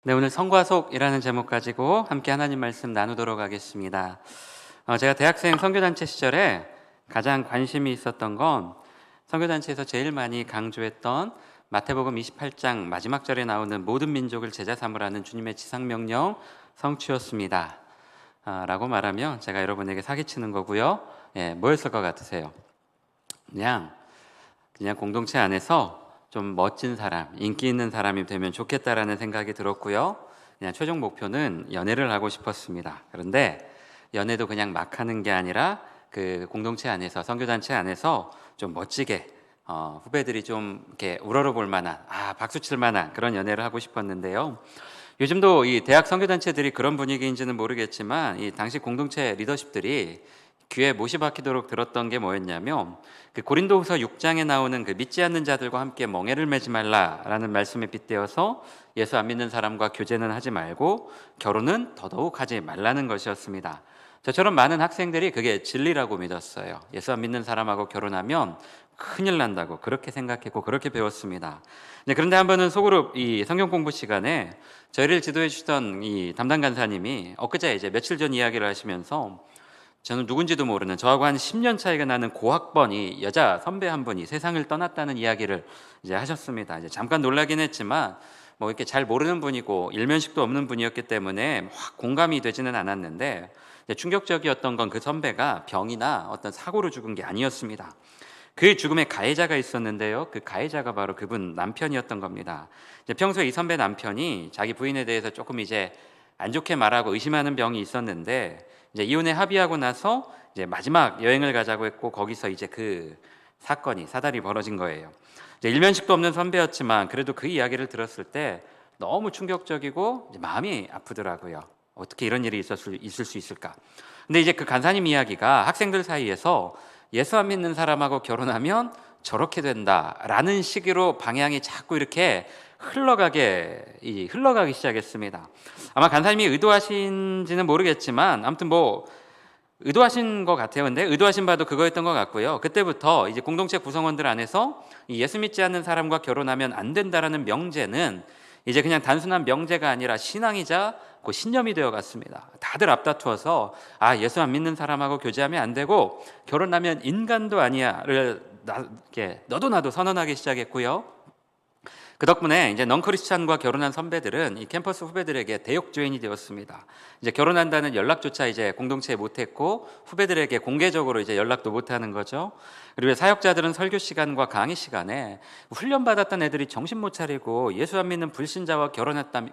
네, 오늘 성과속이라는 제목 가지고 함께 하나님 말씀 나누도록 하겠습니다. 제가 대학생 선교단체 시절에 가장 관심이 있었던 건 선교단체에서 제일 많이 강조했던 마태복음 28장 마지막 절에 나오는 모든 민족을 제자 삼으라는 주님의 지상명령 성취였습니다. 라고 말하면 제가 여러분에게 사기치는 거고요. 뭐였을 것 같으세요? 그냥 공동체 안에서 좀 멋진 사람, 인기 있는 사람이 되면 좋겠다라는 생각이 들었고요. 그냥 최종 목표는 연애를 하고 싶었습니다. 그런데 연애도 그냥 막 하는 게 아니라 그 공동체 안에서, 선교단체 안에서 좀 멋지게 후배들이 좀 이렇게 우러러볼 만한, 박수 칠 만한 그런 연애를 하고 싶었는데요. 요즘도 이 대학 선교단체들이 그런 분위기인지는 모르겠지만 이 당시 공동체 리더십들이 귀에 못이 박히도록 들었던 게 뭐였냐면 그 고린도후서 6장에 나오는 그 믿지 않는 자들과 함께 멍에를 매지 말라라는 말씀에 빗대어서 예수 안 믿는 사람과 교제는 하지 말고 결혼은 더더욱 하지 말라는 것이었습니다. 저처럼 많은 학생들이 그게 진리라고 믿었어요. 예수 안 믿는 사람하고 결혼하면 큰일 난다고 그렇게 생각했고 그렇게 배웠습니다. 그런데 한 번은 소그룹 이 성경 공부 시간에 저희를 지도해 주시던 이 담당 간사님이 엊그제 이제 며칠 전 이야기를 하시면서 저는 누군지도 모르는 저하고 한 10년 차이가 나는 고학번 이 여자 선배 한 분이 세상을 떠났다는 이야기를 이제 하셨습니다. 이제 잠깐 놀라긴 했지만 뭐 이렇게 잘 모르는 분이고 일면식도 없는 분이었기 때문에 확 공감이 되지는 않았는데 충격적이었던 건 그 선배가 병이나 어떤 사고로 죽은 게 아니었습니다. 그 죽음의 가해자가 있었는데요. 그 가해자가 바로 그분 남편이었던 겁니다. 평소에 이 선배 남편이 자기 부인에 대해서 조금 이제 안 좋게 말하고 의심하는 병이 있었는데 이제 이혼에 합의하고 나서 이제 마지막 여행을 가자고 했고 거기서 이제 그 사달이 벌어진 거예요. 이제 일면식도 없는 선배였지만 그래도 그 이야기를 들었을 때 너무 충격적이고 이제 마음이 아프더라고요. 어떻게 이런 일이 있을 수 있을까? 근데 이제 그 간사님 이야기가 학생들 사이에서 예수 안 믿는 사람하고 결혼하면 저렇게 된다라는 식으로 방향이 자꾸 이렇게 흘러가기 시작했습니다. 아마 간사님이 의도하신지는 모르겠지만 아무튼 뭐 의도하신 것 같아요. 근데 의도하신 바도 그거였던 것 같고요. 그때부터 이제 공동체 구성원들 안에서 이 예수 믿지 않는 사람과 결혼하면 안 된다라는 명제는 이제 그냥 단순한 명제가 아니라 신앙이자 그 신념이 되어 갔습니다. 다들 앞다투어서 예수 안 믿는 사람하고 교제하면 안 되고 결혼하면 인간도 아니야를 너도 나도 선언하기 시작했고요. 그 덕분에 이제 넌크리스찬과 결혼한 선배들은 이 캠퍼스 후배들에게 대역죄인이 되었습니다. 이제 결혼한다는 연락조차 이제 공동체에 못했고 후배들에게 공개적으로 이제 연락도 못하는 거죠. 그리고 사역자들은 설교 시간과 강의 시간에 훈련받았던 애들이 정신 못 차리고 예수 안 믿는 불신자와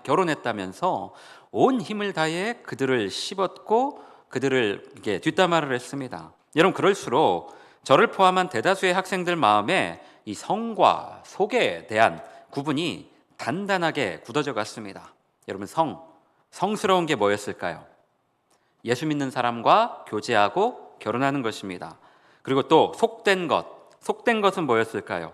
결혼했다면서 온 힘을 다해 그들을 씹었고 그들을 이렇게 뒷담화를 했습니다. 여러분 그럴수록 저를 포함한 대다수의 학생들 마음에 이 성과 속에 대한 구분이 단단하게 굳어져 갔습니다. 여러분 성스러운 게 뭐였을까요? 예수 믿는 사람과 교제하고 결혼하는 것입니다. 그리고 또 속된 것은 뭐였을까요?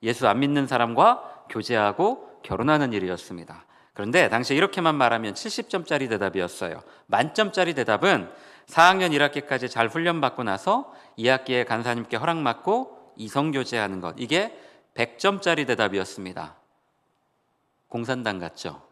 예수 안 믿는 사람과 교제하고 결혼하는 일이었습니다. 그런데 당시 이렇게만 말하면 70점짜리 대답이었어요. 만점짜리 대답은 4학년 1학기까지 잘 훈련받고 나서 2학기에 간사님께 허락받고 이성교제하는 것, 이게 100점짜리 대답이었습니다. 공산당 같죠?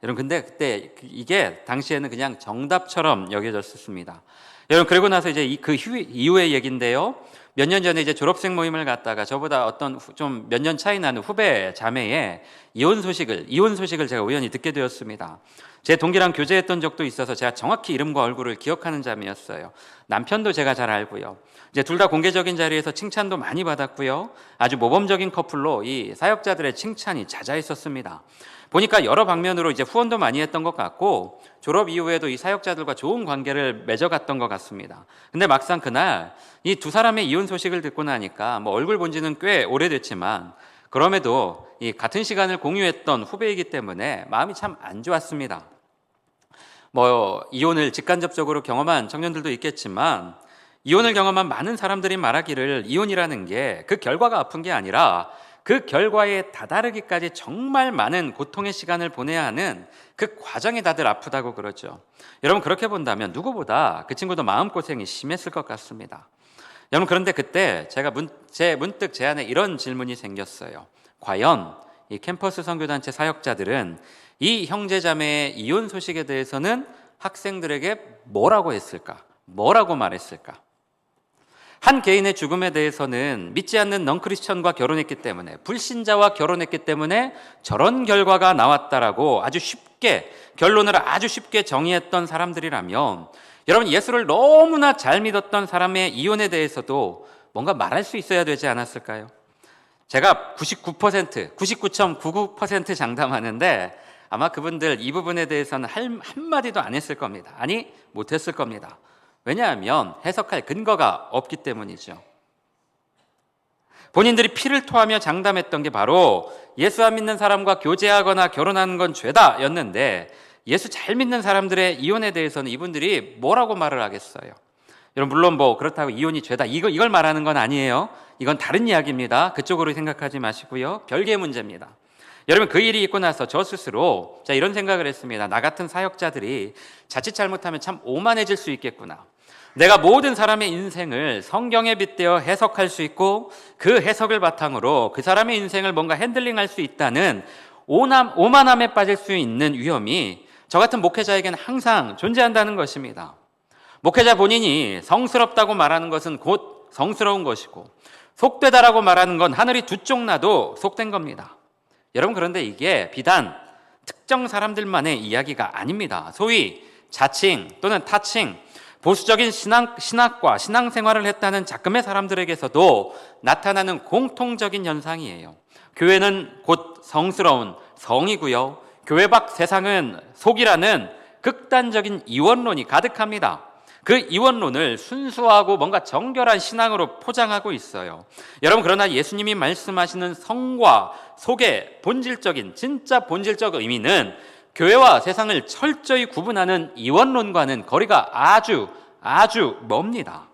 여러분 근데 그때 이게 당시에는 그냥 정답처럼 여겨졌습니다. 여러분 그리고 나서 이제 그 이후의 얘기인데요. 몇 년 전에 이제 졸업생 모임을 갔다가 저보다 어떤 좀 몇 년 차이 나는 후배 자매의 이혼 소식을 제가 우연히 듣게 되었습니다. 제 동기랑 교제했던 적도 있어서 제가 정확히 이름과 얼굴을 기억하는 자매였어요. 남편도 제가 잘 알고요. 이제 둘 다 공개적인 자리에서 칭찬도 많이 받았고요. 아주 모범적인 커플로 이 사역자들의 칭찬이 자자했었습니다. 보니까 여러 방면으로 이제 후원도 많이 했던 것 같고 졸업 이후에도 이 사역자들과 좋은 관계를 맺어갔던 것 같습니다. 근데 막상 그날 이 두 사람의 이혼 소식을 듣고 나니까 뭐 얼굴 본 지는 꽤 오래됐지만 그럼에도 이 같은 시간을 공유했던 후배이기 때문에 마음이 참 안 좋았습니다. 뭐 이혼을 직간접적으로 경험한 청년들도 있겠지만 이혼을 경험한 많은 사람들이 말하기를 이혼이라는 게 그 결과가 아픈 게 아니라 그 결과에 다다르기까지 정말 많은 고통의 시간을 보내야 하는 그 과정이 다들 아프다고 그러죠. 여러분 그렇게 본다면 누구보다 그 친구도 마음고생이 심했을 것 같습니다. 여러분 그런데 그때 제가 문득 제 안에 이런 질문이 생겼어요. 과연 이 캠퍼스 선교단체 사역자들은 이 형제자매의 이혼 소식에 대해서는 학생들에게 뭐라고 했을까? 뭐라고 말했을까? 한 개인의 죽음에 대해서는 믿지 않는 넌크리스천과 결혼했기 때문에, 불신자와 결혼했기 때문에 저런 결과가 나왔다라고 아주 쉽게, 결론을 아주 쉽게 정의했던 사람들이라면, 여러분, 예수를 너무나 잘 믿었던 사람의 이혼에 대해서도 뭔가 말할 수 있어야 되지 않았을까요? 제가 99%, 99.99% 장담하는데 아마 그분들 이 부분에 대해서는 한마디도 안 했을 겁니다. 아니, 못했을 겁니다. 왜냐하면 해석할 근거가 없기 때문이죠. 본인들이 피를 토하며 장담했던 게 바로 예수 안 믿는 사람과 교제하거나 결혼하는 건 죄다 였는데, 예수 잘 믿는 사람들의 이혼에 대해서는 이분들이 뭐라고 말을 하겠어요? 여러분, 물론 뭐 그렇다고 이혼이 죄다 이걸 말하는 건 아니에요. 이건 다른 이야기입니다. 그쪽으로 생각하지 마시고요. 별개의 문제입니다. 여러분, 그 일이 있고 나서 저 스스로 이런 생각을 했습니다. 나 같은 사역자들이 자칫 잘못하면 참 오만해질 수 있겠구나. 내가 모든 사람의 인생을 성경에 빗대어 해석할 수 있고 그 해석을 바탕으로 그 사람의 인생을 뭔가 핸들링할 수 있다는 오만함에 빠질 수 있는 위험이 저 같은 목회자에게는 항상 존재한다는 것입니다. 목회자 본인이 성스럽다고 말하는 것은 곧 성스러운 것이고, 속되다라고 말하는 건 하늘이 두 쪽 나도 속된 겁니다. 여러분, 그런데 이게 비단 특정 사람들만의 이야기가 아닙니다. 소위 자칭 또는 타칭, 보수적인 신학과 신앙생활을 했다는 작금의 사람들에게서도 나타나는 공통적인 현상이에요. 교회는 곧 성스러운 성이고요, 교회 밖 세상은 속이라는 극단적인 이원론이 가득합니다. 그 이원론을 순수하고 뭔가 정결한 신앙으로 포장하고 있어요. 여러분, 그러나 예수님이 말씀하시는 성과 속의 본질적인, 진짜 본질적 의미는 교회와 세상을 철저히 구분하는 이원론과는 거리가 아주 멉니다.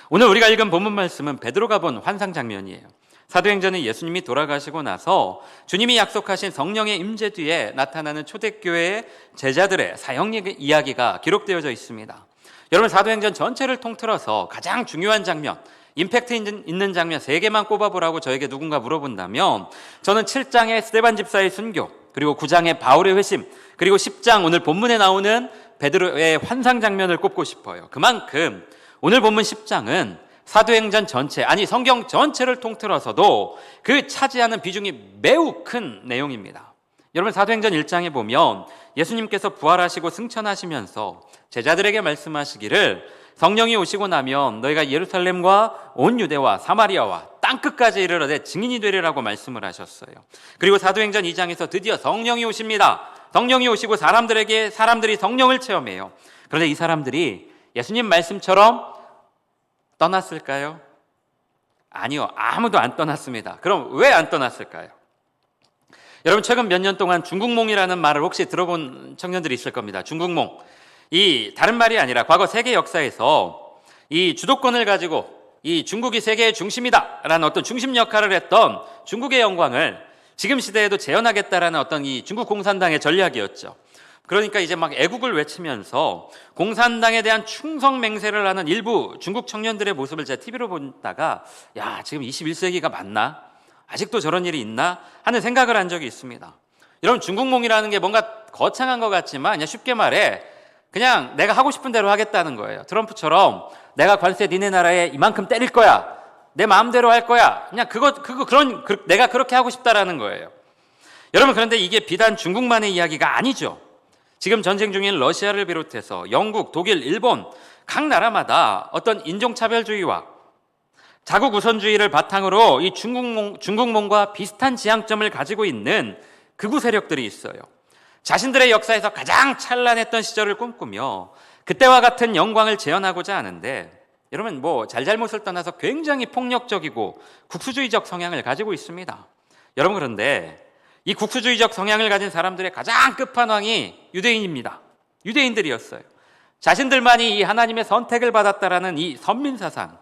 오늘 우리가 읽은 본문 말씀은 베드로가 본 환상 장면이에요. 사도행전은 예수님이 돌아가시고 나서 주님이 약속하신 성령의 임재 뒤에 나타나는 초대교회의 제자들의 사역 이야기가 기록되어져 있습니다. 여러분, 사도행전 전체를 통틀어서 가장 중요한 장면, 임팩트 있는 장면 3개만 꼽아보라고 저에게 누군가 물어본다면 저는 7장의 스데반 집사의 순교, 그리고 9장의 바울의 회심, 그리고 10장 오늘 본문에 나오는 베드로의 환상 장면을 꼽고 싶어요. 그만큼 오늘 본문 10장은 사도행전 전체, 아니 성경 전체를 통틀어서도 그 차지하는 비중이 매우 큰 내용입니다. 여러분, 사도행전 1장에 보면 예수님께서 부활하시고 승천하시면서 제자들에게 말씀하시기를 성령이 오시고 나면 너희가 예루살렘과 온 유대와 사마리아와 땅끝까지 이르러 내 증인이 되리라고 말씀을 하셨어요. 그리고 사도행전 2장에서 드디어 성령이 오십니다. 성령이 오시고 사람들이 성령을 체험해요. 그런데 이 사람들이 예수님 말씀처럼 떠났을까요? 아니요, 아무도 안 떠났습니다. 그럼 왜 안 떠났을까요? 여러분, 최근 몇 년 동안 중국몽이라는 말을 혹시 들어본 청년들이 있을 겁니다. 중국몽. 이 다른 말이 아니라 과거 세계 역사에서 이 주도권을 가지고 이 중국이 세계의 중심이다라는 어떤 중심 역할을 했던 중국의 영광을 지금 시대에도 재현하겠다라는 어떤 이 중국 공산당의 전략이었죠. 그러니까 이제 막 애국을 외치면서 공산당에 대한 충성 맹세를 하는 일부 중국 청년들의 모습을 제가 TV로 보다가 야, 지금 21세기가 맞나? 아직도 저런 일이 있나? 하는 생각을 한 적이 있습니다. 여러분, 중국몽이라는 게 뭔가 거창한 것 같지만 그냥 쉽게 말해 그냥 내가 하고 싶은 대로 하겠다는 거예요. 트럼프처럼 내가 관세 니네 나라에 이만큼 때릴 거야, 내 마음대로 할 거야, 그냥 내가 그렇게 하고 싶다라는 거예요. 여러분, 그런데 이게 비단 중국만의 이야기가 아니죠. 지금 전쟁 중인 러시아를 비롯해서 영국, 독일, 일본 각 나라마다 어떤 인종차별주의와 자국 우선주의를 바탕으로 이 중국몽과 비슷한 지향점을 가지고 있는 극우 세력들이 있어요. 자신들의 역사에서 가장 찬란했던 시절을 꿈꾸며 그때와 같은 영광을 재현하고자 하는데, 여러분, 뭐 잘잘못을 떠나서 굉장히 폭력적이고 국수주의적 성향을 가지고 있습니다. 여러분, 그런데 이 국수주의적 성향을 가진 사람들의 가장 끝판왕이 유대인입니다. 유대인들이었어요. 자신들만이 이 하나님의 선택을 받았다라는 이 선민사상,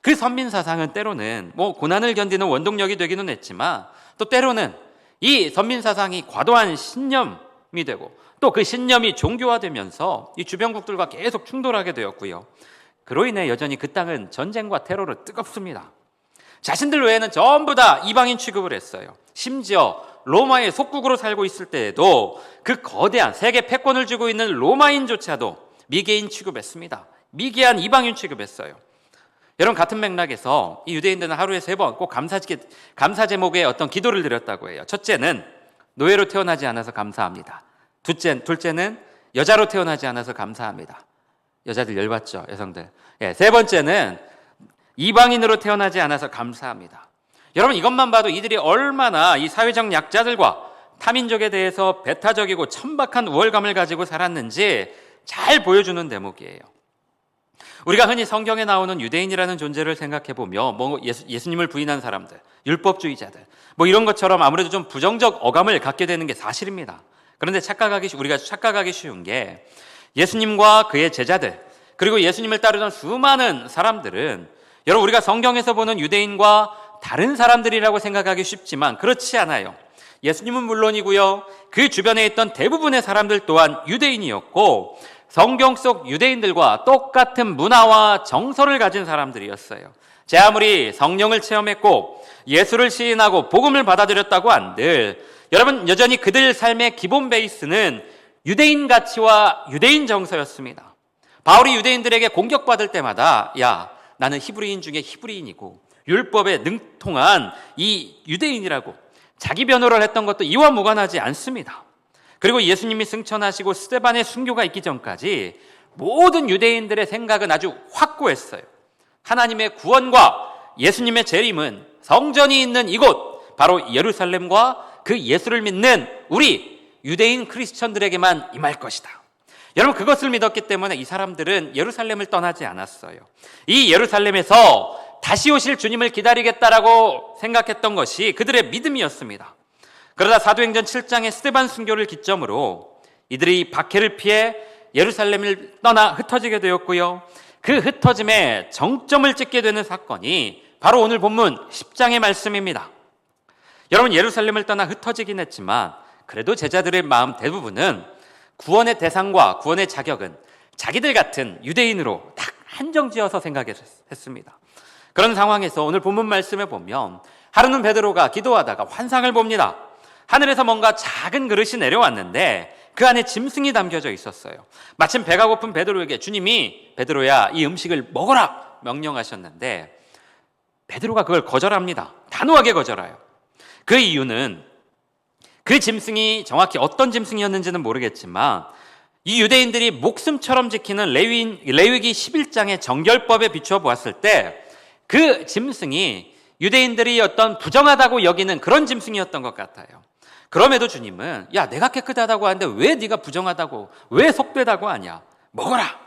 그 선민사상은 때로는 뭐 고난을 견디는 원동력이 되기는 했지만 또 때로는 이 선민사상이 과도한 신념이 되고 또 그 신념이 종교화되면서 이 주변국들과 계속 충돌하게 되었고요. 그로 인해 여전히 그 땅은 전쟁과 테러로 뜨겁습니다. 자신들 외에는 전부 다 이방인 취급을 했어요. 심지어 로마의 속국으로 살고 있을 때에도 그 거대한 세계 패권을 쥐고 있는 로마인조차도 미개인 취급했습니다. 미개한 이방인 취급했어요. 여러분, 같은 맥락에서 이 유대인들은 하루에 3번 꼭 감사 제목의 어떤 기도를 드렸다고 해요. 첫째는 노예로 태어나지 않아서 감사합니다. 둘째는 여자로 태어나지 않아서 감사합니다. 여자들 열받죠, 여성들. 세 번째는 이방인으로 태어나지 않아서 감사합니다. 여러분, 이것만 봐도 이들이 얼마나 이 사회적 약자들과 타민족에 대해서 배타적이고 천박한 우월감을 가지고 살았는지 잘 보여주는 대목이에요. 우리가 흔히 성경에 나오는 유대인이라는 존재를 생각해보며 예수님을 부인한 사람들, 율법주의자들 이런 것처럼 아무래도 좀 부정적 어감을 갖게 되는 게 사실입니다. 그런데 우리가 착각하기 쉬운 게 예수님과 그의 제자들, 그리고 예수님을 따르던 수많은 사람들은 여러분, 우리가 성경에서 보는 유대인과 다른 사람들이라고 생각하기 쉽지만 그렇지 않아요. 예수님은 물론이고요, 그 주변에 있던 대부분의 사람들 또한 유대인이었고 성경 속 유대인들과 똑같은 문화와 정서를 가진 사람들이었어요. 제 아무리 성령을 체험했고 예수를 시인하고 복음을 받아들였다고 한들 여러분, 여전히 그들 삶의 기본 베이스는 유대인 가치와 유대인 정서였습니다. 바울이 유대인들에게 공격받을 때마다 나는 히브리인 중에 히브리인이고 율법에 능통한 이 유대인이라고 자기 변호를 했던 것도 이와 무관하지 않습니다. 그리고 예수님이 승천하시고 스데반의 순교가 있기 전까지 모든 유대인들의 생각은 아주 확고했어요. 하나님의 구원과 예수님의 재림은 성전이 있는 이곳, 바로 예루살렘과 그 예수를 믿는 우리 유대인 크리스천들에게만 임할 것이다. 여러분, 그것을 믿었기 때문에 이 사람들은 예루살렘을 떠나지 않았어요. 이 예루살렘에서 다시 오실 주님을 기다리겠다라고 생각했던 것이 그들의 믿음이었습니다. 그러다 사도행전 7장의 스데반 순교를 기점으로 이들이 박해를 피해 예루살렘을 떠나 흩어지게 되었고요, 그 흩어짐에 정점을 찍게 되는 사건이 바로 오늘 본문 10장의 말씀입니다. 여러분, 예루살렘을 떠나 흩어지긴 했지만 그래도 제자들의 마음 대부분은 구원의 대상과 구원의 자격은 자기들 같은 유대인으로 딱 한정지어서 생각했습니다. 그런 상황에서 오늘 본문 말씀에 보면 하루는 베드로가 기도하다가 환상을 봅니다. 하늘에서 뭔가 작은 그릇이 내려왔는데 그 안에 짐승이 담겨져 있었어요. 마침 배가 고픈 베드로에게 주님이 베드로야, 이 음식을 먹어라 명령하셨는데 베드로가 그걸 거절합니다. 단호하게 거절해요. 그 이유는 그 짐승이 정확히 어떤 짐승이었는지는 모르겠지만 이 유대인들이 목숨처럼 지키는 레위기 11장의 정결법에 비추어 보았을 때 그 짐승이 유대인들이 어떤 부정하다고 여기는 그런 짐승이었던 것 같아요. 그럼에도 주님은 내가 깨끗하다고 하는데 왜 네가 부정하다고, 왜 속되다고 하냐, 먹어라.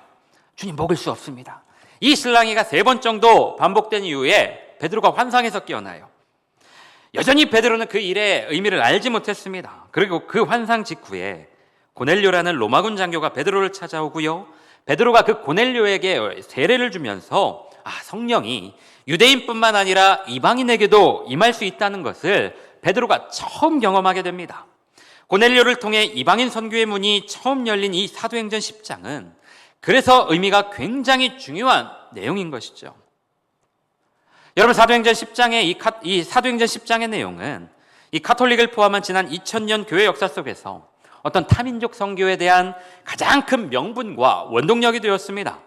주님, 먹을 수 없습니다. 이 실랑이가 3번 정도 반복된 이후에 베드로가 환상에서 깨어나요. 여전히 베드로는 그 일의 의미를 알지 못했습니다. 그리고 그 환상 직후에 고넬료라는 로마군 장교가 베드로를 찾아오고요, 베드로가 그 고넬료에게 세례를 주면서 성령이 유대인뿐만 아니라 이방인에게도 임할 수 있다는 것을 베드로가 처음 경험하게 됩니다. 고넬료를 통해 이방인 선교의 문이 처음 열린 이 사도행전 10장은 그래서 의미가 굉장히 중요한 내용인 것이죠. 여러분, 사도행전 10장의 내용은 이 카톨릭을 포함한 지난 2000년 교회 역사 속에서 어떤 타민족 선교에 대한 가장 큰 명분과 원동력이 되었습니다.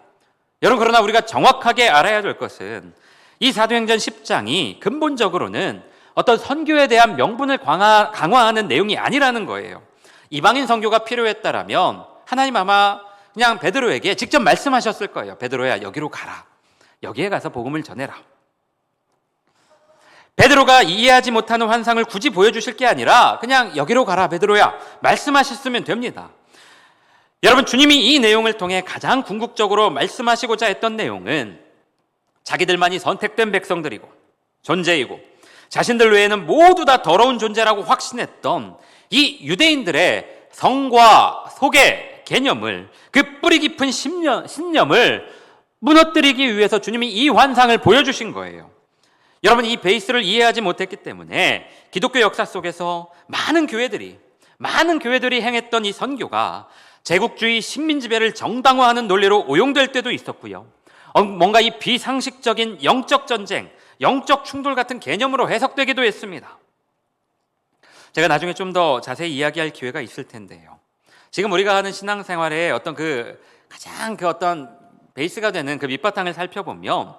여러분, 그러나 우리가 정확하게 알아야 될 것은 이 사도행전 10장이 근본적으로는 어떤 선교에 대한 명분을 강화하는 내용이 아니라는 거예요. 이방인 선교가 필요했다라면 하나님 아마 그냥 베드로에게 직접 말씀하셨을 거예요. 베드로야, 여기로 가라. 여기에 가서 복음을 전해라. 베드로가 이해하지 못하는 환상을 굳이 보여주실 게 아니라 그냥 여기로 가라 베드로야 말씀하셨으면 됩니다. 여러분, 주님이 이 내용을 통해 가장 궁극적으로 말씀하시고자 했던 내용은 자기들만이 선택된 백성들이고 존재이고 자신들 외에는 모두 다 더러운 존재라고 확신했던 이 유대인들의 성과 속의 개념을, 그 뿌리 깊은 신념을 무너뜨리기 위해서 주님이 이 환상을 보여주신 거예요. 여러분, 이 베이스를 이해하지 못했기 때문에 기독교 역사 속에서 많은 교회들이 행했던 이 선교가 제국주의 식민지배를 정당화하는 논리로 오용될 때도 있었고요, 뭔가 이 비상식적인 영적 전쟁, 영적 충돌 같은 개념으로 해석되기도 했습니다. 제가 나중에 좀 더 자세히 이야기할 기회가 있을 텐데요. 지금 우리가 하는 신앙생활의 어떤 가장 어떤 베이스가 되는 그 밑바탕을 살펴보면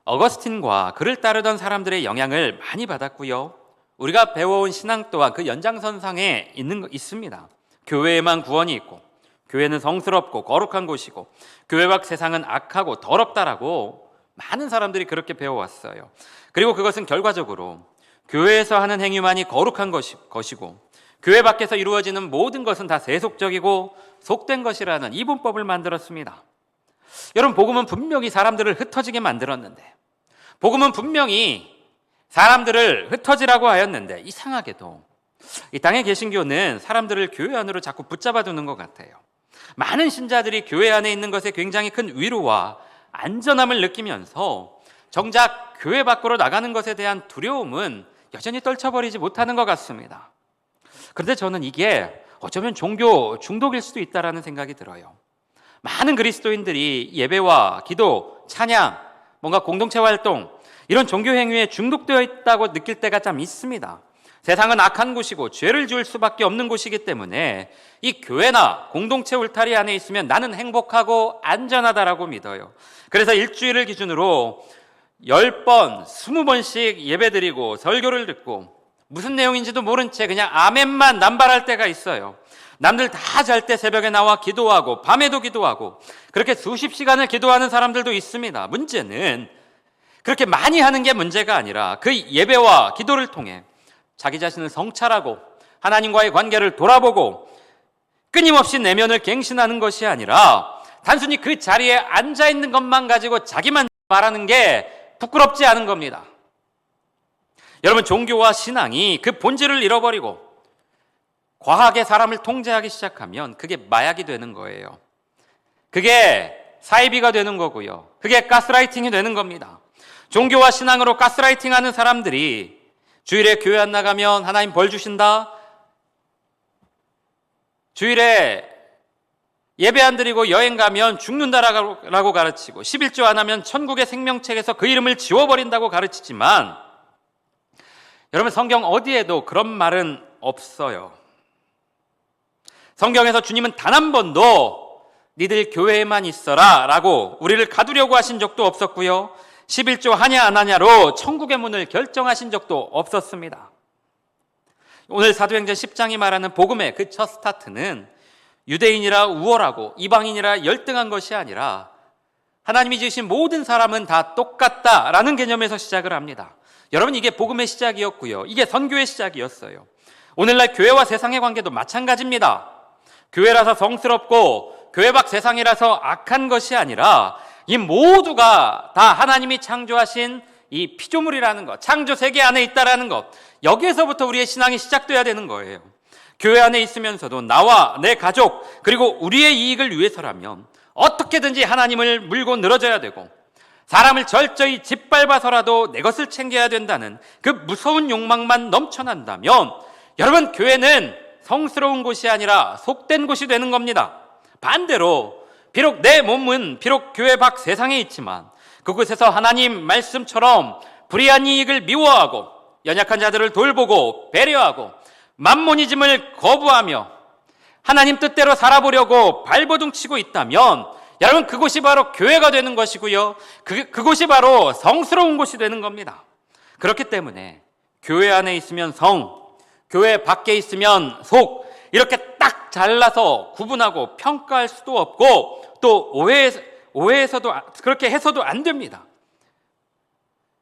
어거스틴과 그를 따르던 사람들의 영향을 많이 받았고요. 우리가 배워온 신앙 또한 그 연장선상에 있습니다. 교회에만 구원이 있고, 교회는 성스럽고 거룩한 곳이고, 교회 밖 세상은 악하고 더럽다라고 많은 사람들이 그렇게 배워왔어요. 그리고 그것은 결과적으로 교회에서 하는 행위만이 거룩한 것이고, 교회 밖에서 이루어지는 모든 것은 다 세속적이고 속된 것이라는 이분법을 만들었습니다. 여러분, 복음은 분명히 사람들을 흩어지게 만들었는데, 복음은 분명히 사람들을 흩어지라고 하였는데, 이상하게도 이 땅의 개신교는 사람들을 교회 안으로 자꾸 붙잡아 두는 것 같아요. 많은 신자들이 교회 안에 있는 것에 굉장히 큰 위로와 안전함을 느끼면서 정작 교회 밖으로 나가는 것에 대한 두려움은 여전히 떨쳐버리지 못하는 것 같습니다. 그런데 저는 이게 어쩌면 종교 중독일 수도 있다는 생각이 들어요. 많은 그리스도인들이 예배와 기도, 찬양, 뭔가 공동체 활동, 이런 종교 행위에 중독되어 있다고 느낄 때가 참 있습니다. 세상은 악한 곳이고 죄를 지을 수밖에 없는 곳이기 때문에 이 교회나 공동체 울타리 안에 있으면 나는 행복하고 안전하다라고 믿어요. 그래서 일주일을 기준으로 10번, 20번씩 예배드리고 설교를 듣고 무슨 내용인지도 모른 채 그냥 아멘만 남발할 때가 있어요. 남들 다 잘 때 새벽에 나와 기도하고 밤에도 기도하고 그렇게 수십 시간을 기도하는 사람들도 있습니다. 문제는 그렇게 많이 하는 게 문제가 아니라 그 예배와 기도를 통해 자기 자신을 성찰하고 하나님과의 관계를 돌아보고 끊임없이 내면을 갱신하는 것이 아니라 단순히 그 자리에 앉아있는 것만 가지고 자기만 말하는 게 부끄럽지 않은 겁니다. 여러분, 종교와 신앙이 그 본질을 잃어버리고 과하게 사람을 통제하기 시작하면 그게 마약이 되는 거예요. 그게 사이비가 되는 거고요. 그게 가스라이팅이 되는 겁니다. 종교와 신앙으로 가스라이팅하는 사람들이 주일에 교회 안 나가면 하나님 벌 주신다, 주일에 예배 안 드리고 여행 가면 죽는다라고 가르치고 11조 안 하면 천국의 생명책에서 그 이름을 지워버린다고 가르치지만 여러분, 성경 어디에도 그런 말은 없어요. 성경에서 주님은 단 한 번도 니들 교회에만 있어라 라고 우리를 가두려고 하신 적도 없었고요. 11조 하냐 안 하냐로 천국의 문을 결정하신 적도 없었습니다. 오늘 사도행전 10장이 말하는 복음의 그 첫 스타트는 유대인이라 우월하고 이방인이라 열등한 것이 아니라 하나님이 지으신 모든 사람은 다 똑같다라는 개념에서 시작을 합니다. 여러분, 이게 복음의 시작이었고요. 이게 선교의 시작이었어요. 오늘날 교회와 세상의 관계도 마찬가지입니다. 교회라서 성스럽고 교회 밖 세상이라서 악한 것이 아니라 이 모두가 다 하나님이 창조하신 이 피조물이라는 것, 창조 세계 안에 있다라는 것, 여기에서부터 우리의 신앙이 시작돼야 되는 거예요. 교회 안에 있으면서도 나와 내 가족 그리고 우리의 이익을 위해서라면 어떻게든지 하나님을 물고 늘어져야 되고 사람을 철저히 짓밟아서라도 내 것을 챙겨야 된다는 그 무서운 욕망만 넘쳐난다면 여러분, 교회는 성스러운 곳이 아니라 속된 곳이 되는 겁니다. 반대로 비록 내 몸은 비록 교회 밖 세상에 있지만 그곳에서 하나님 말씀처럼 불의한 이익을 미워하고 연약한 자들을 돌보고 배려하고 만모니즘을 거부하며 하나님 뜻대로 살아보려고 발버둥치고 있다면 여러분, 그곳이 바로 교회가 되는 것이고요. 그곳이 바로 성스러운 곳이 되는 겁니다. 그렇기 때문에 교회 안에 있으면 성, 교회 밖에 있으면 속, 이렇게 딱 잘라서 구분하고 평가할 수도 없고 또 오해해서도 그렇게 해서도 안 됩니다.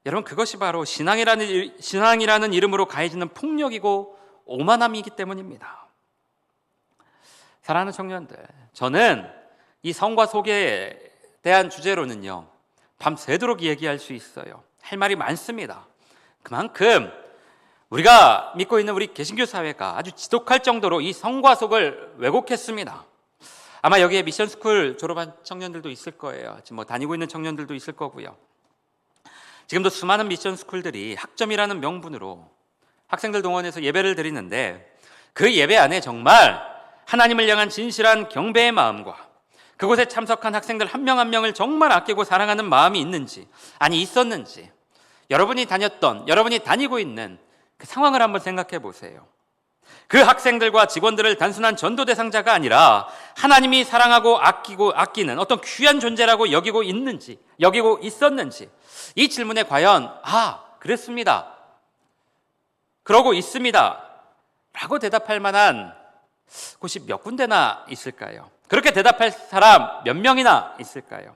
여러분, 그것이 바로 신앙이라는 이름으로 가해지는 폭력이고 오만함이기 때문입니다. 사랑하는 청년들, 저는 이 성과 속에 대한 주제로는요, 밤새도록 얘기할 수 있어요. 할 말이 많습니다. 그만큼 우리가 믿고 있는 우리 개신교 사회가 아주 지독할 정도로 이 성과 속을 왜곡했습니다. 아마 여기에 미션스쿨 졸업한 청년들도 있을 거예요. 지금 다니고 있는 청년들도 있을 거고요. 지금도 수많은 미션스쿨들이 학점이라는 명분으로 학생들 동원해서 예배를 드리는데 그 예배 안에 정말 하나님을 향한 진실한 경배의 마음과 그곳에 참석한 학생들 한 명 한 명을 정말 아끼고 사랑하는 마음이 있는지, 아니 있었는지 여러분이 다니고 있는 그 상황을 한번 생각해 보세요. 그 학생들과 직원들을 단순한 전도 대상자가 아니라 하나님이 사랑하고 아끼는 어떤 귀한 존재라고 여기고 있었는지, 이 질문에 과연 그랬습니다, 그러고 있습니다 라고 대답할 만한 곳이 몇 군데나 있을까요? 그렇게 대답할 사람 몇 명이나 있을까요?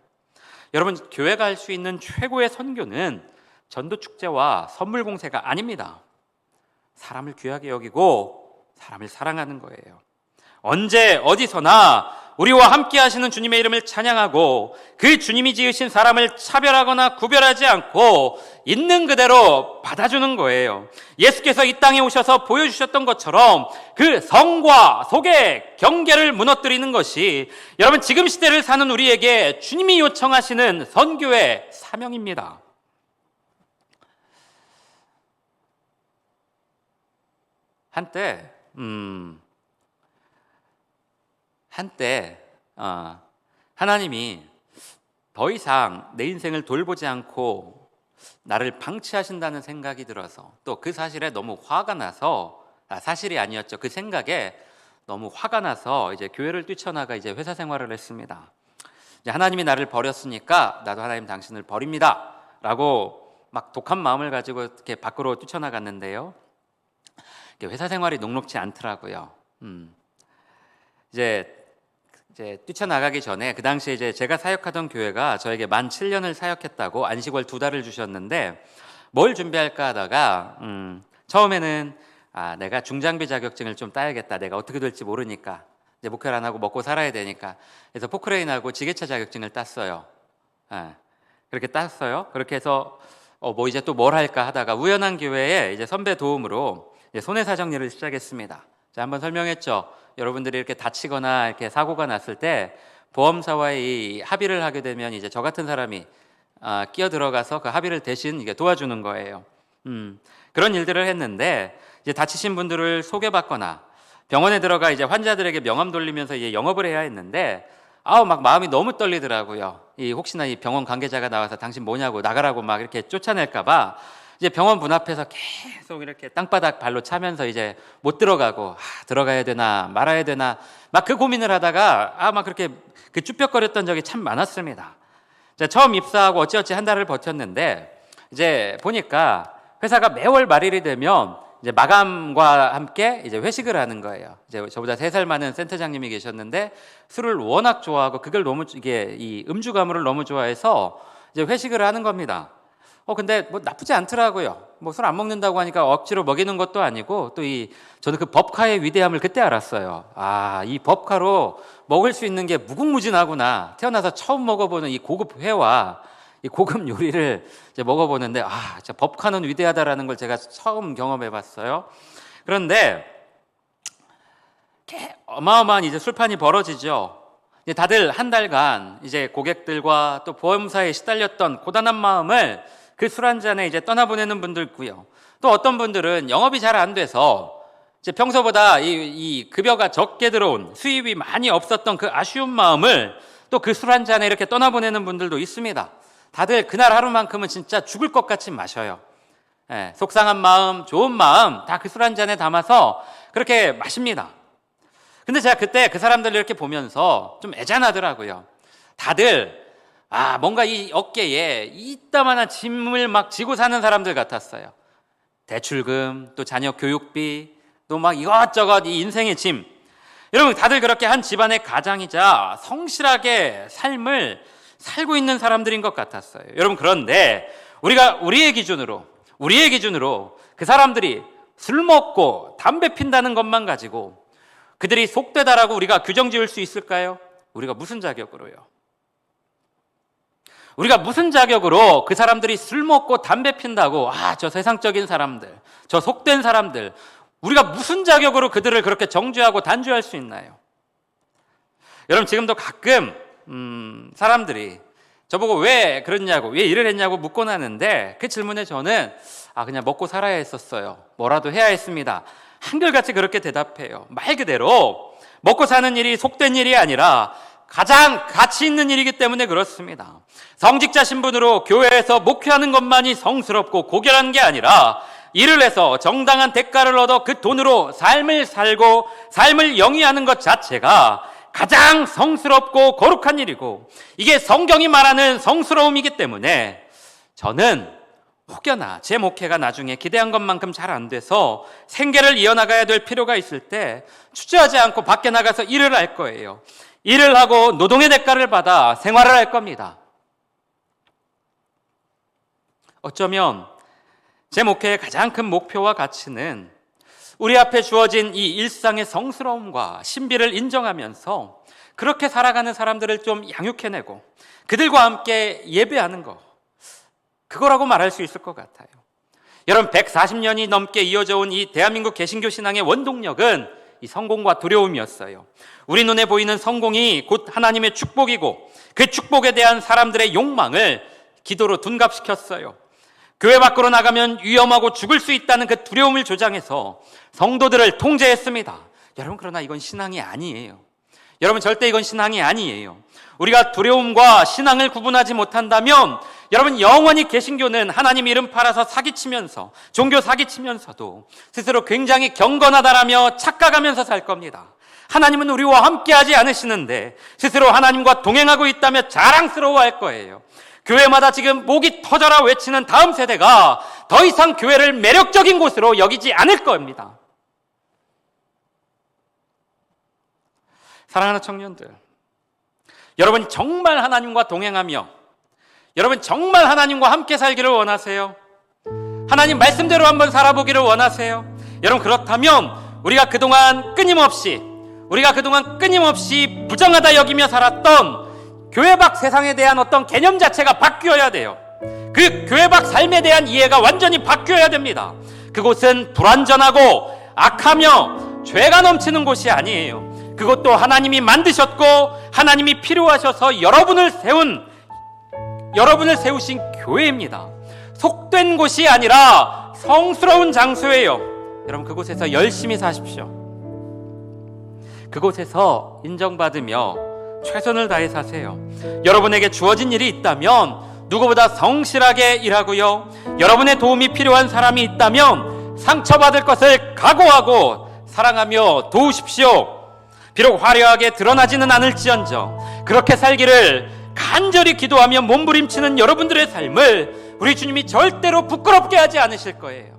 여러분, 교회가 할 수 있는 최고의 선교는 전도 축제와 선물 공세가 아닙니다. 사람을 귀하게 여기고 사람을 사랑하는 거예요. 언제 어디서나 우리와 함께 하시는 주님의 이름을 찬양하고 그 주님이 지으신 사람을 차별하거나 구별하지 않고 있는 그대로 받아주는 거예요. 예수께서 이 땅에 오셔서 보여주셨던 것처럼 그 성과 속의 경계를 무너뜨리는 것이 여러분, 지금 시대를 사는 우리에게 주님이 요청하시는 선교의 사명입니다. 한때 하나님이 더 이상 내 인생을 돌보지 않고 나를 방치하신다는 생각이 들어서, 또 그 사실에 너무 화가 나서, 사실이 아니었죠, 그 생각에 너무 화가 나서 이제 교회를 뛰쳐나가 이제 회사 생활을 했습니다. 이제 하나님이 나를 버렸으니까 나도 하나님 당신을 버립니다 라고 막 독한 마음을 가지고 이렇게 밖으로 뛰쳐나갔는데요, 회사 생활이 녹록지 않더라고요. 이제 뛰쳐나가기 전에, 그 당시에 이제 제가 사역하던 교회가 저에게 만 7년을 사역했다고 안식월 2달을 주셨는데, 뭘 준비할까 하다가 처음에는 내가 중장비 자격증을 좀 따야겠다, 내가 어떻게 될지 모르니까, 이제 목회를 안 하고 먹고 살아야 되니까. 그래서 포크레인하고 지게차 자격증을 땄어요. 그렇게 땄어요. 그렇게 해서 뭐 이제 또 뭘 할까 하다가 우연한 기회에 이제 선배 도움으로 손해사정 일을 시작했습니다. 자, 한번 설명했죠. 여러분들이 이렇게 다치거나 이렇게 사고가 났을 때 보험사와의 이 합의를 하게 되면 이제 저 같은 사람이 끼어 들어가서 그 합의를 대신 이게 도와주는 거예요. 그런 일들을 했는데, 이제 다치신 분들을 소개받거나 병원에 들어가 이제 환자들에게 명함 돌리면서 이제 영업을 해야 했는데, 막 마음이 너무 떨리더라고요. 혹시나 이 병원 관계자가 나와서 당신 뭐냐고 나가라고 막 이렇게 쫓아낼까봐 이제 병원 문 앞에서 계속 이렇게 땅바닥 발로 차면서 이제 못 들어가고, 들어가야 되나 말아야 되나 막 그 고민을 하다가 막 그렇게 그 쭈뼛거렸던 적이 참 많았습니다. 처음 입사하고 어찌어찌 한 달을 버텼는데, 이제 보니까 회사가 매월 말일이 되면 이제 마감과 함께 이제 회식을 하는 거예요. 이제 저보다 3살 많은 센터장님이 계셨는데 술을 워낙 좋아하고 그걸 너무 이 음주 가무를 너무 좋아해서 이제 회식을 하는 겁니다. 근데 뭐 나쁘지 않더라고요. 뭐 술 안 먹는다고 하니까 억지로 먹이는 것도 아니고, 또 저는 그 법카의 위대함을 그때 알았어요. 이 법카로 먹을 수 있는 게 무궁무진하구나. 태어나서 처음 먹어보는 이 고급 회와 이 고급 요리를 이제 먹어보는데, 진짜 법카는 위대하다라는 걸 제가 처음 경험해봤어요. 그런데 어마어마한 이제 술판이 벌어지죠. 다들 한 달간 이제 고객들과 또 보험사에 시달렸던 고단한 마음을 그 술 한 잔에 이제 떠나보내는 분들 있고요. 또 어떤 분들은 영업이 잘 안 돼서 이제 평소보다 이 급여가 적게 들어온, 수입이 많이 없었던 그 아쉬운 마음을 또 그 술 한 잔에 이렇게 떠나보내는 분들도 있습니다. 다들 그날 하루만큼은 진짜 죽을 것 같이 마셔요. 속상한 마음, 좋은 마음 다 그 술 한 잔에 담아서 그렇게 마십니다. 근데 제가 그때 그 사람들을 이렇게 보면서 좀 애잔하더라고요. 다들 뭔가 이 어깨에 이따만한 짐을 막 지고 사는 사람들 같았어요. 대출금, 또 자녀 교육비, 또 막 이것저것 이 인생의 짐. 여러분, 다들 그렇게 한 집안의 가장이자 성실하게 삶을 살고 있는 사람들인 것 같았어요. 여러분, 그런데 우리의 기준으로 그 사람들이 술 먹고 담배 핀다는 것만 가지고 그들이 속되다라고 우리가 규정 지을 수 있을까요? 우리가 무슨 자격으로요? 우리가 무슨 자격으로 그 사람들이 술 먹고 담배 핀다고 저 세상적인 사람들, 저 속된 사람들, 우리가 무슨 자격으로 그들을 그렇게 정죄하고 단죄할 수 있나요? 여러분, 지금도 가끔 사람들이 저보고 왜 그랬냐고, 왜 일을 했냐고 묻곤 하는데, 그 질문에 저는 그냥 먹고 살아야 했었어요. 뭐라도 해야 했습니다. 한결같이 그렇게 대답해요. 말 그대로 먹고 사는 일이 속된 일이 아니라 가장 가치 있는 일이기 때문에 그렇습니다. 성직자 신분으로 교회에서 목회하는 것만이 성스럽고 고결한 게 아니라 일을 해서 정당한 대가를 얻어 그 돈으로 삶을 살고 삶을 영위하는 것 자체가 가장 성스럽고 거룩한 일이고, 이게 성경이 말하는 성스러움이기 때문에 저는 혹여나 제 목회가 나중에 기대한 것만큼 잘 안 돼서 생계를 이어나가야 될 필요가 있을 때 주저하지 않고 밖에 나가서 일을 할 거예요. 일을 하고 노동의 대가를 받아 생활을 할 겁니다. 어쩌면 제 목회의 가장 큰 목표와 가치는 우리 앞에 주어진 이 일상의 성스러움과 신비를 인정하면서 그렇게 살아가는 사람들을 좀 양육해내고 그들과 함께 예배하는 것, 그거라고 말할 수 있을 것 같아요. 여러분, 140년이 넘게 이어져 온 이 대한민국 개신교 신앙의 원동력은 이 성공과 두려움이었어요. 우리 눈에 보이는 성공이 곧 하나님의 축복이고 그 축복에 대한 사람들의 욕망을 기도로 둔갑시켰어요. 교회 밖으로 나가면 위험하고 죽을 수 있다는 그 두려움을 조장해서 성도들을 통제했습니다. 여러분, 그러나 이건 신앙이 아니에요. 여러분, 절대 이건 신앙이 아니에요. 우리가 두려움과 신앙을 구분하지 못한다면 여러분, 영원히 개신교는 하나님 이름 팔아서 사기치면서, 종교 사기치면서도 스스로 굉장히 경건하다라며 착각하면서 살 겁니다. 하나님은 우리와 함께하지 않으시는데 스스로 하나님과 동행하고 있다며 자랑스러워할 거예요. 교회마다 지금 목이 터져라 외치는 다음 세대가 더 이상 교회를 매력적인 곳으로 여기지 않을 겁니다. 사랑하는 청년들, 여러분 정말 하나님과 동행하며 여러분 정말 하나님과 함께 살기를 원하세요? 하나님 말씀대로 한번 살아보기를 원하세요? 여러분, 그렇다면 우리가 그동안 끊임없이 부정하다 여기며 살았던 교회 밖 세상에 대한 어떤 개념 자체가 바뀌어야 돼요. 그 교회 밖 삶에 대한 이해가 완전히 바뀌어야 됩니다. 그곳은 불완전하고 악하며 죄가 넘치는 곳이 아니에요. 그것도 하나님이 만드셨고 하나님이 필요하셔서 여러분을 세우신 교회입니다. 속된 곳이 아니라 성스러운 장소예요. 여러분, 그곳에서 열심히 사십시오. 그곳에서 인정받으며 최선을 다해 사세요. 여러분에게 주어진 일이 있다면 누구보다 성실하게 일하고요. 여러분의 도움이 필요한 사람이 있다면 상처받을 것을 각오하고 사랑하며 도우십시오. 비록 화려하게 드러나지는 않을지언정 그렇게 살기를 간절히 기도하며 몸부림치는 여러분들의 삶을 우리 주님이 절대로 부끄럽게 하지 않으실 거예요.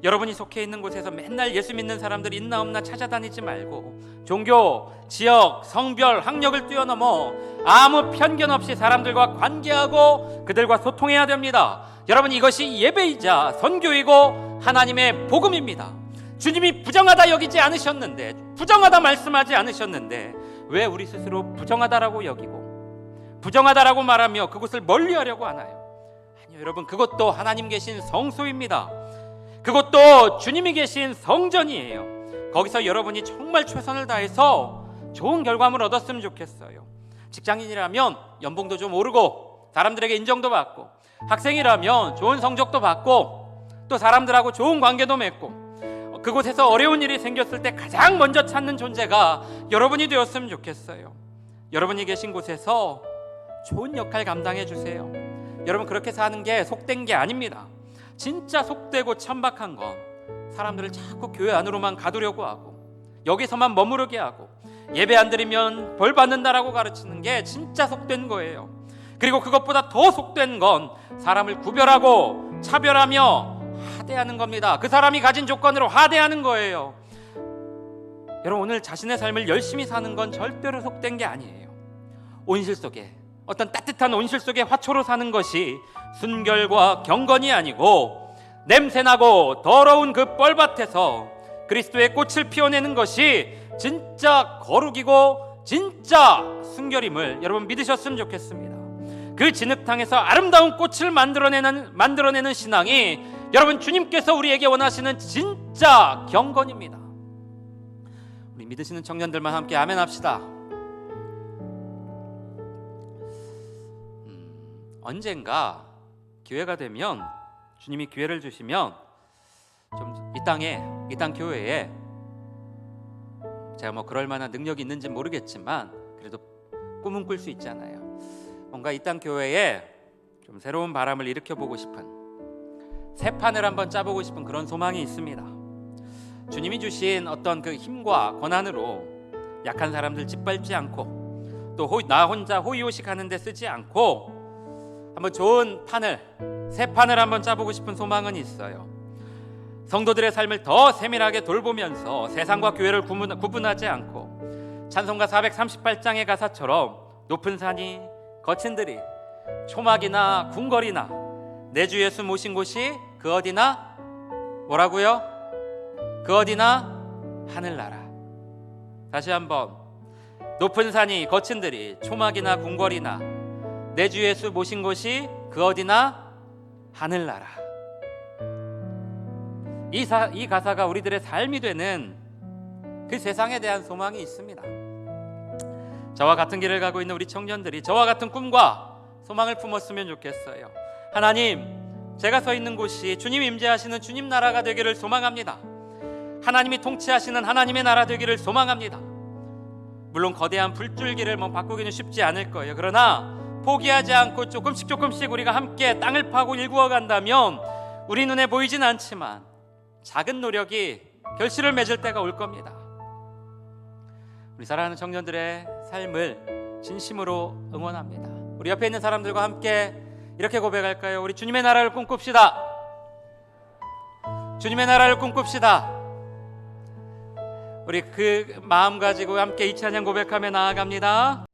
여러분이 속해 있는 곳에서 맨날 예수 믿는 사람들이 있나 없나 찾아다니지 말고 종교, 지역, 성별, 학력을 뛰어넘어 아무 편견 없이 사람들과 관계하고 그들과 소통해야 됩니다. 여러분, 이것이 예배이자 선교이고 하나님의 복음입니다. 주님이 부정하다 여기지 않으셨는데, 부정하다 말씀하지 않으셨는데 왜 우리 스스로 부정하다라고 여기고 부정하다라고 말하며 그곳을 멀리하려고 하나요? 아니요, 여러분, 그것도 하나님 계신 성소입니다. 그것도 주님이 계신 성전이에요. 거기서 여러분이 정말 최선을 다해서 좋은 결과물 얻었으면 좋겠어요. 직장인이라면 연봉도 좀 오르고 사람들에게 인정도 받고, 학생이라면 좋은 성적도 받고 또 사람들하고 좋은 관계도 맺고, 그곳에서 어려운 일이 생겼을 때 가장 먼저 찾는 존재가 여러분이 되었으면 좋겠어요. 여러분이 계신 곳에서 좋은 역할 감당해 주세요. 여러분, 그렇게 사는 게 속된 게 아닙니다. 진짜 속되고 천박한 건 사람들을 자꾸 교회 안으로만 가두려고 하고 여기서만 머무르게 하고 예배 안 드리면 벌 받는다라고 가르치는 게 진짜 속된 거예요. 그리고 그것보다 더 속된 건 사람을 구별하고 차별하며 하대하는 겁니다. 그 사람이 가진 조건으로 하대하는 거예요. 여러분, 오늘 자신의 삶을 열심히 사는 건 절대로 속된 게 아니에요. 온실 속에, 어떤 따뜻한 온실 속에 화초로 사는 것이 순결과 경건이 아니고 냄새나고 더러운 그 뻘밭에서 그리스도의 꽃을 피워내는 것이 진짜 거룩이고 진짜 순결임을 여러분 믿으셨으면 좋겠습니다. 그 진흙탕에서 아름다운 꽃을 만들어내는 신앙이 여러분 주님께서 우리에게 원하시는 진짜 경건입니다. 우리 믿으시는 청년들만 함께 아멘 합시다. 언젠가 기회가 되면 주님이 기회를 주시면 좀 이 땅 교회에 제가 뭐 그럴 만한 능력이 있는지 모르겠지만 그래도 꿈은 꿀 수 있잖아요. 뭔가 이 땅 교회에 좀 새로운 바람을 일으켜 보고 싶은, 새 판을 한번 짜보고 싶은 그런 소망이 있습니다. 주님이 주신 어떤 그 힘과 권한으로 약한 사람들 짓밟지 않고 또 나 혼자 호의호식 하는 데 쓰지 않고 한번 좋은 판을, 새 판을 한번 짜보고 싶은 소망은 있어요. 성도들의 삶을 더 세밀하게 돌보면서 세상과 교회를 구분하지 않고 찬송가 438장의 가사처럼 높은 산이 거친 들이 초막이나 궁궐이나 내 주 예수 모신 곳이 그 어디나 뭐라고요? 그 어디나 하늘나라. 다시 한번, 높은 산이 거친 들이 초막이나 궁궐이나 내 주 예수 모신 곳이 그 어디나 하늘나라. 이 가사가 우리들의 삶이 되는 그 세상에 대한 소망이 있습니다. 저와 같은 길을 가고 있는 우리 청년들이 저와 같은 꿈과 소망을 품었으면 좋겠어요. 하나님, 제가 서 있는 곳이 주님 임재하시는 주님 나라가 되기를 소망합니다. 하나님이 통치하시는 하나님의 나라 되기를 소망합니다. 물론 거대한 불줄기를 바꾸기는 쉽지 않을 거예요. 그러나 포기하지 않고 조금씩 우리가 함께 땅을 파고 일구어 간다면 우리 눈에 보이진 않지만 작은 노력이 결실을 맺을 때가 올 겁니다. 우리 사랑하는 청년들의 삶을 진심으로 응원합니다. 우리 옆에 있는 사람들과 함께 이렇게 고백할까요? 우리 주님의 나라를 꿈꿉시다. 주님의 나라를 꿈꿉시다. 우리 그 마음 가지고 함께 이 찬양 고백하며 나아갑니다.